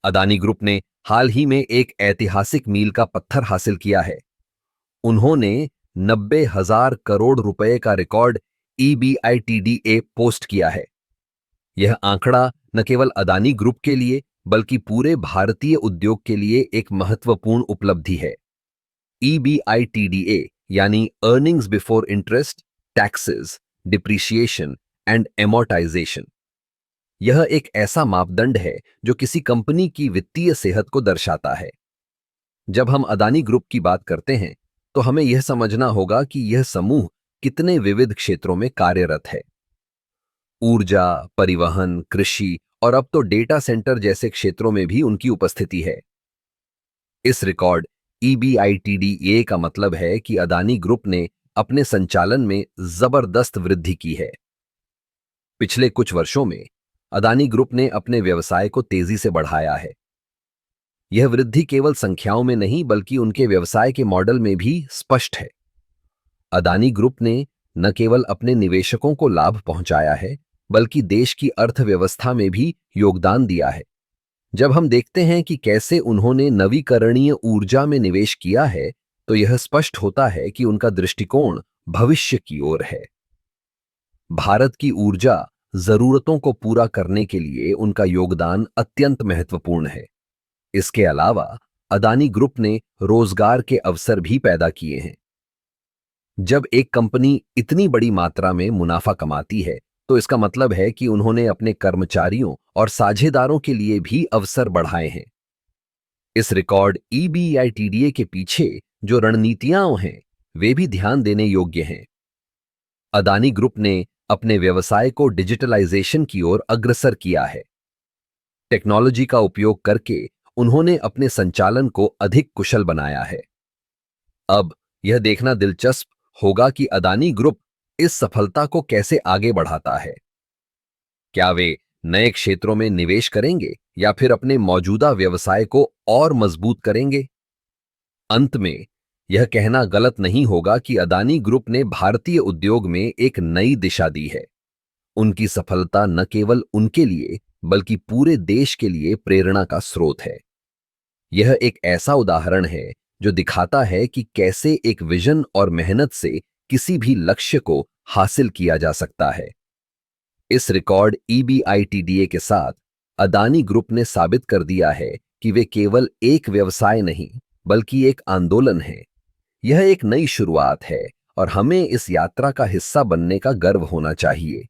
Adani group ने हाल ही में एक ऐतिहासिक मील का पत्थर हासिल किया है। उन्होंने 90,000 करोड़ रुपए का रिकॉर्ड EBITDA पोस्ट किया है। यह आंकड़ा न केवल अदानी ग्रुप के लिए बल्कि पूरे भारतीय उद्योग के लिए एक महत्वपूर्ण उपलब्धि है। EBITDA यानी earnings before interest, taxes, depreciation and amortisation. यह एक ऐसा मापदंड है जो किसी कंपनी की वित्तीय सेहत को दर्शाता है। जब हम अदानी ग्रुप की बात करते हैं तो हमें यह समझना होगा कि यह समूह कितने विविध क्षेत्रों में कार्यरत है। ऊर्जा, परिवहन, कृषि और अब तो डेटा सेंटर जैसे क्षेत्रों में भी उनकी उपस्थिति है। इस रिकॉर्ड EBITDA का मतलब है कि अदानी ग्रुप ने अपने संचालन में जबरदस्त वृद्धि की है। पिछले कुछ वर्षों में अदानी ग्रुप ने अपने व्यवसाय को तेजी से बढ़ाया है। यह वृद्धि केवल संख्याओं में नहीं बल्कि उनके व्यवसाय के मॉडल में भी स्पष्ट है। अदानी ग्रुप ने न केवल अपने निवेशकों को लाभ पहुंचाया है बल्कि देश की अर्थव्यवस्था में भी योगदान दिया है। जब हम देखते हैं कि कैसे उन्होंने नवीकरणीय ऊर्जा में निवेश किया है तो यह स्पष्ट होता है कि उनका दृष्टिकोण भविष्य की ओर है। भारत की ऊर्जा जरूरतों को पूरा करने के लिए उनका योगदान अत्यंत महत्वपूर्ण है। इसके अलावा अदानी ग्रुप ने रोजगार के अवसर भी पैदा किए हैं। जब एक कंपनी इतनी बड़ी मात्रा में मुनाफा कमाती है तो इसका मतलब है कि उन्होंने अपने कर्मचारियों और साझेदारों के लिए भी अवसर बढ़ाए हैं। इस रिकॉर्ड EBITDA के पीछे जो रणनीतियां हैं वे भी ध्यान देने योग्य हैं। अदानी ग्रुप ने अपने व्यवसाय को डिजिटलाइजेशन की ओर अग्रसर किया है। टेक्नोलॉजी का उपयोग करके उन्होंने अपने संचालन को अधिक कुशल बनाया है। अब यह देखना दिलचस्प होगा कि अदानी ग्रुप इस सफलता को कैसे आगे बढ़ाता है। क्या वे नए क्षेत्रों में निवेश करेंगे या फिर अपने मौजूदा व्यवसाय को और मजबूत करेंगे? अंत में यह कहना गलत नहीं होगा कि अदानी ग्रुप ने भारतीय उद्योग में एक नई दिशा दी है। उनकी सफलता न केवल उनके लिए बल्कि पूरे देश के लिए प्रेरणा का स्रोत है। यह एक ऐसा उदाहरण है जो दिखाता है कि कैसे एक विजन और मेहनत से किसी भी लक्ष्य को हासिल किया जा सकता है। इस रिकॉर्ड EBITDA के साथ अदानी ग्रुप ने साबित कर दिया है कि वे केवल एक व्यवसाय नहीं बल्कि एक आंदोलन है। यह एक नई शुरुआत है और हमें इस यात्रा का हिस्सा बनने का गर्व होना चाहिए।